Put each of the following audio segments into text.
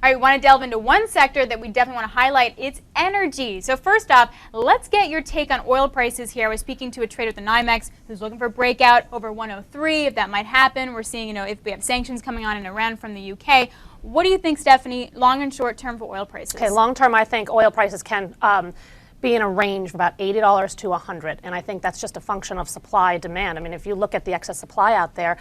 right, we want to delve into one sector that we definitely want to highlight. It's energy. So first off, let's get your take on oil prices here. I was speaking to a trader at the NYMEX who's looking for a breakout over 103, if that might happen. We're seeing, if we have sanctions coming on in Iran from the UK. What do you think, Stephanie, long and short term for oil prices? Okay, long term, I think oil prices can be in a range of about $80 to $100, and I think that's just a function of supply demand. I mean, if you look at the excess supply out there,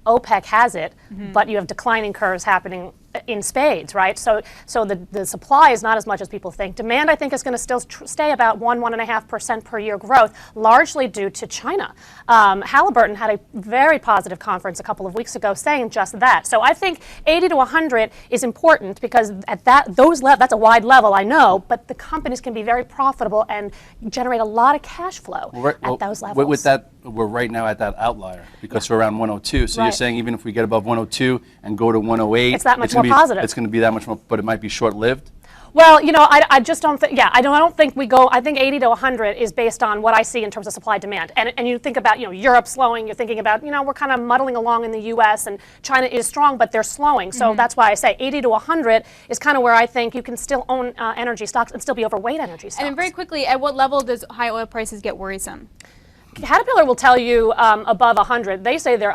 OPEC has it, but you have declining curves happening in spades, right? So the supply is not as much as people think. Demand, I think, is going to still stay about 1.5% per year growth, largely due to China. Halliburton had a very positive conference a couple of weeks ago saying just that. So I think 80 to 100 is important because at that's a wide level, I know, but the companies can be very profitable and generate a lot of cash flow at those levels. With that, we're right now at that outlier because we're around 102. So you're saying even if we get above 102 and go to 108, it's that much more positive. It's going to be that much more, but it might be short-lived. Well, I just don't think, I don't think we go, I think 80 to 100 is based on what I see in terms of supply demand. And you think about, Europe slowing, you're thinking about, we're kind of muddling along in the U.S. and China is strong, but they're slowing. So that's why I say 80 to 100 is kind of where I think you can still own energy stocks and still be overweight energy stocks. And then very quickly, at what level does high oil prices get worrisome? Caterpillar will tell you above 100. They say the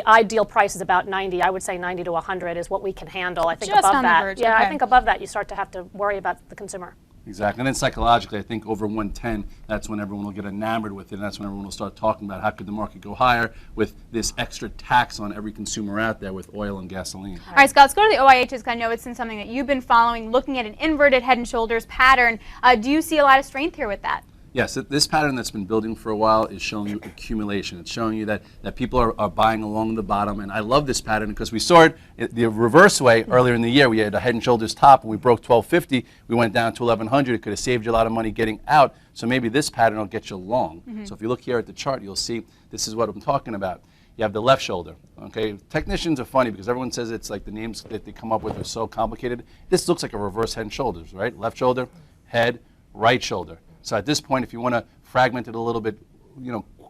ideal price is about 90. I would say 90 to 100 is what we can handle. I think just above on that. The verge. Yeah, okay. I think above that you start to have to worry about the consumer. Exactly. And then psychologically, I think over 110, that's when everyone will get enamored with it. And that's when everyone will start talking about how could the market go higher with this extra tax on every consumer out there with oil and gasoline. All right, Scott, let's go to the OIHs because I know it's been something that you've been following, looking at an inverted head and shoulders pattern. Do you see a lot of strength here with that? Yes, this pattern that's been building for a while is showing you accumulation. It's showing you that people are buying along the bottom. And I love this pattern because we saw it the reverse way earlier in the year. We had a head and shoulders top and we broke 1250. We went down to 1100. It could have saved you a lot of money getting out. So maybe this pattern will get you long. So if you look here at the chart, you'll see this is what I'm talking about. You have the left shoulder. Okay, technicians are funny because everyone says it's like the names that they come up with are so complicated. This looks like a reverse head and shoulders, right? Left shoulder, head, right shoulder. So at this point, if you want to fragment it a little bit,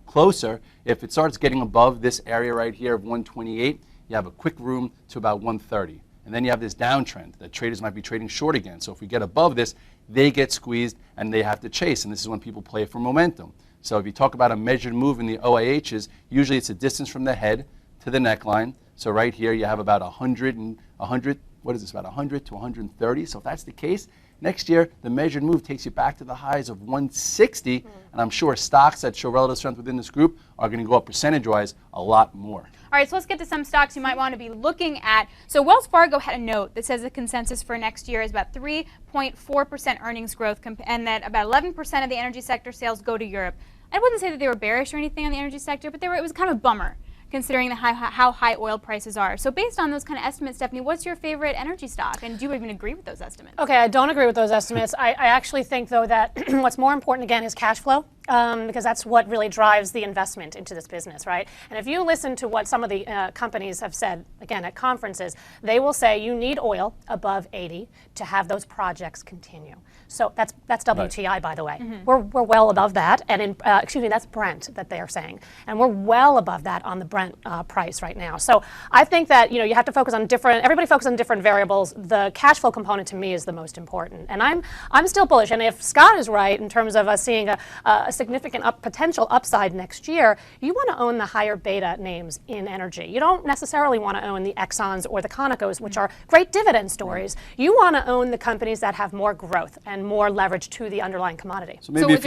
closer, if it starts getting above this area right here of 128, you have a quick room to about 130. And then you have this downtrend that traders might be trading short again. So if we get above this, they get squeezed and they have to chase. And this is when people play for momentum. So if you talk about a measured move in the OIHs, usually it's a distance from the head to the neckline. So right here you have about 100, what is this, about 100 to 130. So if that's the case, next year, the measured move takes you back to the highs of 160, and I'm sure stocks that show relative strength within this group are going to go up percentage-wise a lot more. All right, so let's get to some stocks you might want to be looking at. So Wells Fargo had a note that says the consensus for next year is about 3.4% earnings growth, and that about 11% of the energy sector sales go to Europe. I wouldn't say that they were bearish or anything on the energy sector, but it was kind of a bummer, considering how high oil prices are. So based on those kind of estimates, Stephanie, what's your favorite energy stock? And do you even agree with those estimates? Okay, I don't agree with those estimates. I actually think, though, that what's more important, again, is cash flow. Because that's what really drives the investment into this business, right? And if you listen to what some of the companies have said, again, at conferences, they will say you need oil above 80 to have those projects continue. So that's WTI, by the way. We're well above that, and that's Brent that they are saying, and we're well above that on the Brent price right now. So I think that you have to focus on everybody focuses on different variables. The cash flow component to me is the most important, and I'm still bullish. And if Scott is right in terms of us seeing a significant potential upside next year, you want to own the higher beta names in energy. You don't necessarily want to own the Exxons or the Conocos, which are great dividend stories. You want to own the companies that have more growth and more leverage to the underlying commodity. So maybe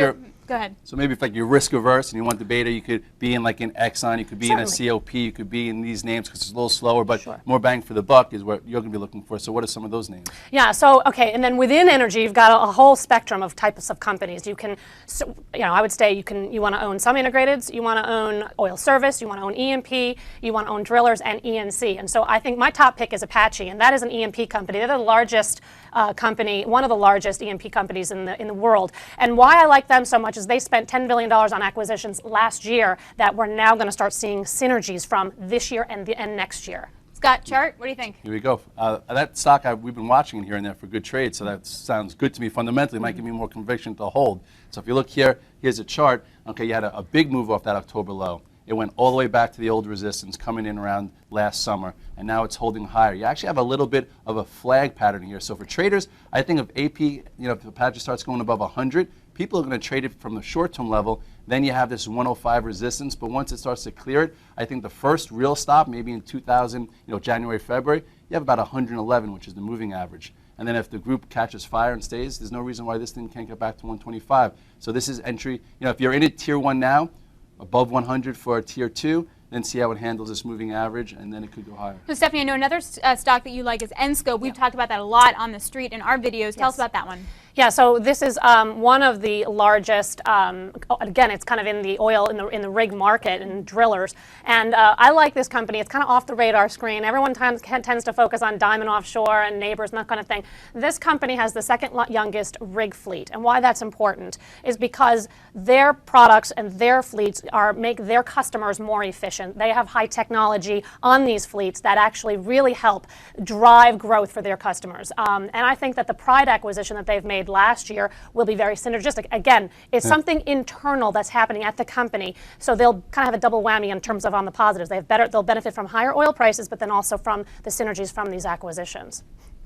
go ahead. So maybe if you're risk averse and you want the beta, you could be in like an Exxon, you could be in a COP, you could be in these names because it's a little slower, but more bang for the buck is what you're going to be looking for. So what are some of those names? Yeah. So okay, and then within energy, you've got a whole spectrum of types of companies. You can, I would say you want to own some integrateds, you want to own oil service, you want to own E&P, you want to own drillers and E&C. And so I think my top pick is Apache, and that is an E&P company. They're the largest company, one of the largest E&P companies in the world. And why I like them so much is they spent $10 billion on acquisitions last year that we're now going to start seeing synergies from this year and next year. Scott, chart, what do you think? Here we go. That stock, we've been watching it here and there for good trades, so that sounds good to me fundamentally. It might give me more conviction to hold. So if you look here, here's a chart. Okay, you had a big move off that October low. It went all the way back to the old resistance coming in around last summer, and now it's holding higher. You actually have a little bit of a flag pattern here. So for traders, I think if AP, if the pattern starts going above 100, people are going to trade it from the short-term level. Then you have this 105 resistance, but once it starts to clear it, I think the first real stop, maybe in January, February, you have about 111, which is the moving average. And then if the group catches fire and stays, there's no reason why this thing can't get back to 125. So this is entry. If you're in it tier 1 now, above 100 for a tier 2, then see how it handles this moving average, and then it could go higher. So Stephanie, I know another stock that you like is Enscope. We've talked about that a lot on the street in our videos. Tell us about that one. Yeah, so this is one of the largest, again, it's kind of in the oil, in the rig market and drillers. And I like this company. It's kind of off the radar screen. Everyone tends to focus on Diamond Offshore and Neighbors and that kind of thing. This company has the second youngest rig fleet. And why that's important is because their products and their fleets make their customers more efficient. They have high technology on these fleets that actually really help drive growth for their customers. And I think that the Pride acquisition that they've made last year will be very synergistic. Again, it's something internal that's happening at the company, so they'll kind of have a double whammy in terms of on the positives. They'll benefit from higher oil prices, but then also from the synergies from these acquisitions.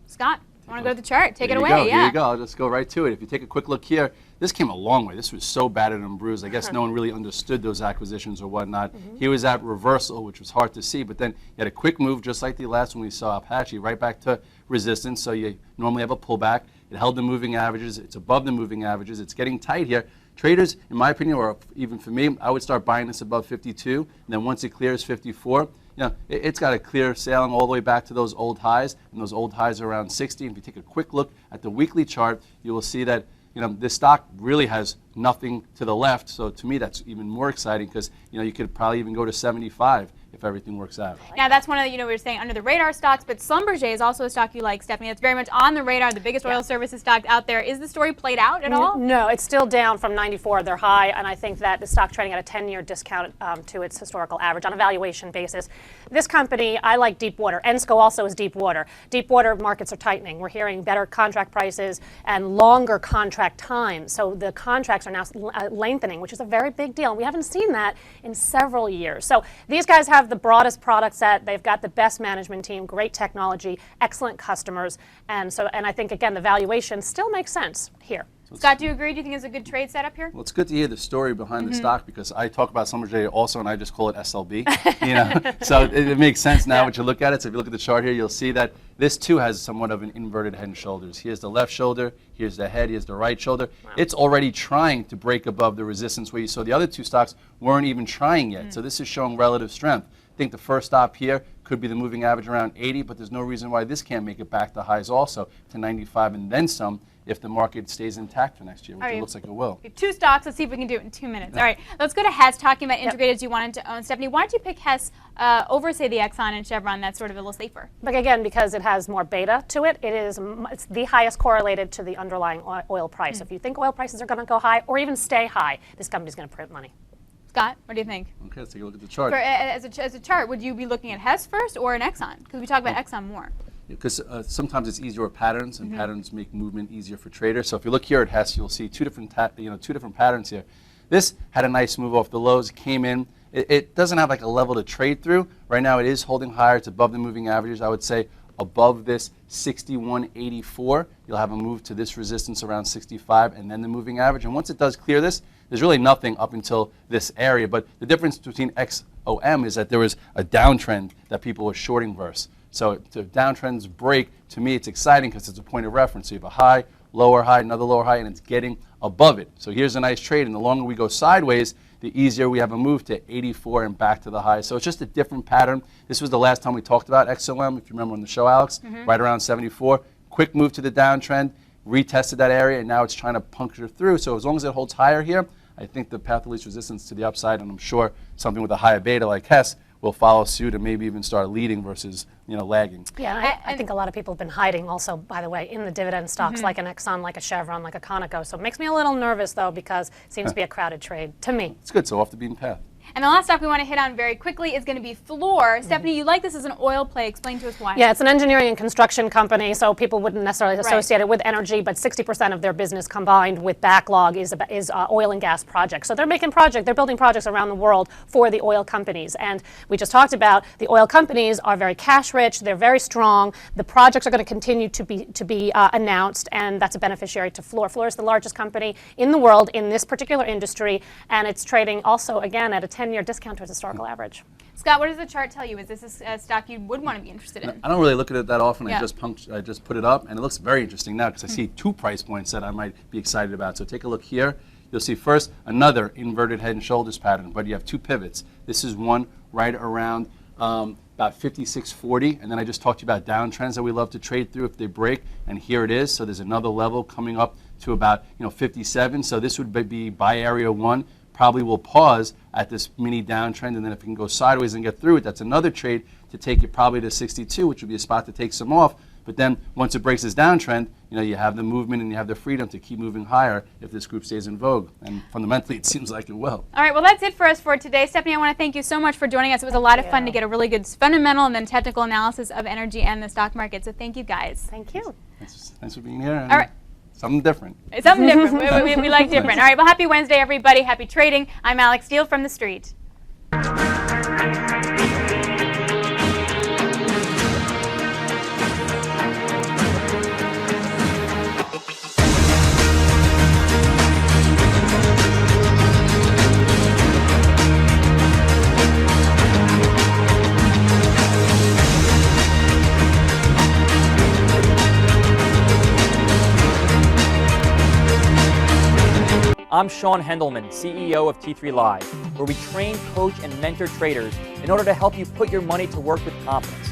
Scott, I want to go to the chart. Take it away. Here you go. I'll just go right to it. If you take a quick look here, this came a long way. This was so battered and bruised. I guess no one really understood those acquisitions or whatnot. Here was that reversal, which was hard to see, but then you had a quick move, just like the last one we saw Apache, right back to resistance. So you normally have a pullback. It held the moving averages. It's above the moving averages. It's getting tight here. Traders, in my opinion, or even for me, I would start buying this above 52. And then once it clears 54, it's got a clear sailing all the way back to those old highs. And those old highs are around 60. And if you take a quick look at the weekly chart, you will see that this stock really has nothing to the left. So to me, that's even more exciting because you could probably even go to 75 if everything works out. Yeah, that's one of the, we were saying under the radar stocks, but Schlumberger is also a stock you like, Stephanie. It's very much on the radar, the biggest oil services stock out there. Is the story played out at all? No, it's still down from 94, their high, and I think that the stock trading at a 10-year discount to its historical average on a valuation basis. This company, I like deep water. Ensco also is deep water. Deep water markets are tightening. We're hearing better contract prices and longer contract times. So the contracts are now lengthening, which is a very big deal. We haven't seen that in several years. So these guys have the broadest product set. They've got the best management team, great technology, excellent customers, and I think again the valuation still makes sense here. Scott, do you agree? Do you think it's a good trade setup here? Well, it's good to hear the story behind the stock because I talk about Schlumberger also, and I just call it SLB. So it makes sense now when you look at it. So if you look at the chart here, you'll see that this too has somewhat of an inverted head and shoulders. Here's the left shoulder, here's the head, here's the right shoulder. Wow. It's already trying to break above the resistance where you saw the other two stocks weren't even trying yet. So this is showing relative strength. I think the first stop here could be the moving average around 80, but there's no reason why this can't make it back to highs also to 95 and then some if the market stays intact for next year, which it looks like it will. Two stocks. Let's see if we can do it in 2 minutes. All right, let's go to Hess, talking about integrateds you wanted to own. Stephanie, why did you pick Hess over, say, the Exxon and Chevron? That's sort of a little safer. But again, because it has more beta to it, it's the highest correlated to the underlying oil price. If you think oil prices are going to go high or even stay high, this company's going to print money. Scott, what do you think? Okay, let's take a look at the chart. As a chart, would you be looking at Hess first or an Exxon? Because we talk about Exxon more. Because sometimes it's easier with patterns, and patterns make movement easier for traders. So if you look here at Hess, you'll see two different patterns here. This had a nice move off the lows, came in. It doesn't have like a level to trade through. Right now it is holding higher. It's above the moving averages. I would say above this 61.84, you'll have a move to this resistance around 65 and then the moving average. And once it does clear this, there's really nothing up until this area. But the difference between XOM is that there was a downtrend that people were shorting versus. So to downtrends break, to me it's exciting because it's a point of reference. So you have a high, lower high, another lower high, and it's getting above it. So here's a nice trade, and the longer we go sideways, the easier we have a move to 84 and back to the high. So it's just a different pattern. This was the last time we talked about XOM, if you remember on the show, Alex, right around 74. Quick move to the downtrend, retested that area, and now it's trying to puncture through. So as long as it holds higher here, I think the path of least resistance to the upside, and I'm sure something with a higher beta like Hess will follow suit and maybe even start leading versus lagging. Yeah, I think a lot of people have been hiding also, by the way, in the dividend stocks like an Exxon, like a Chevron, like a Conoco. So it makes me a little nervous, though, because it seems to be a crowded trade, to me. It's good, so off the beaten path. And the last stock we want to hit on very quickly is going to be Fluor. Stephanie, you like this as an oil play. Explain to us why. Yeah, it's an engineering and construction company, so people wouldn't necessarily associate it with energy, but 60% of their business combined with backlog is oil and gas projects. So they're building projects around the world for the oil companies. And we just talked about the oil companies are very cash rich, they're very strong, the projects are going to continue to be announced, and that's a beneficiary to Fluor. Fluor is the largest company in the world in this particular industry, and it's trading also, again, at a 10-year discount to its historical average. Scott, what does the chart tell you? Is this a stock you would want to be interested in? I don't really look at it that often. Yeah. I just put it up, and it looks very interesting now because I see 2 price points that I might be excited about. So take a look here. You'll see first another inverted head and shoulders pattern, but you have 2 pivots. This is one right around about 56.40, and then I just talked to you about downtrends that we love to trade through if they break, and here it is. So there's another level coming up to about 57. So this would be buy area 1. Probably will pause at this mini downtrend, and then if it can go sideways and get through it, that's another trade to take it probably to 62, which would be a spot to take some off. But then once it breaks this downtrend, you have the movement and you have the freedom to keep moving higher if this group stays in vogue. And fundamentally, it seems like it will. All right, well, that's it for us for today. Stephanie, I want to thank you so much for joining us. It was a lot of fun to get a really good fundamental and then technical analysis of energy and the stock market. So thank you, guys. Thank you. Thanks for being here. All right. Something different. It's something different. we like different. All right, well, happy Wednesday, everybody. Happy trading. I'm Alix Steele from theStreet. I'm Sean Hendelman, CEO of T3Live, where we train, coach, and mentor traders in order to help you put your money to work with confidence.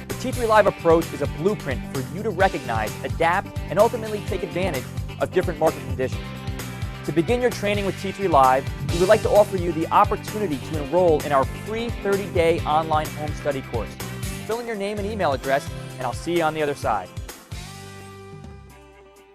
The T3Live approach is a blueprint for you to recognize, adapt, and ultimately take advantage of different market conditions. To begin your training with T3Live, we would like to offer you the opportunity to enroll in our free 30-day online home study course. Fill in your name and email address, and I'll see you on the other side.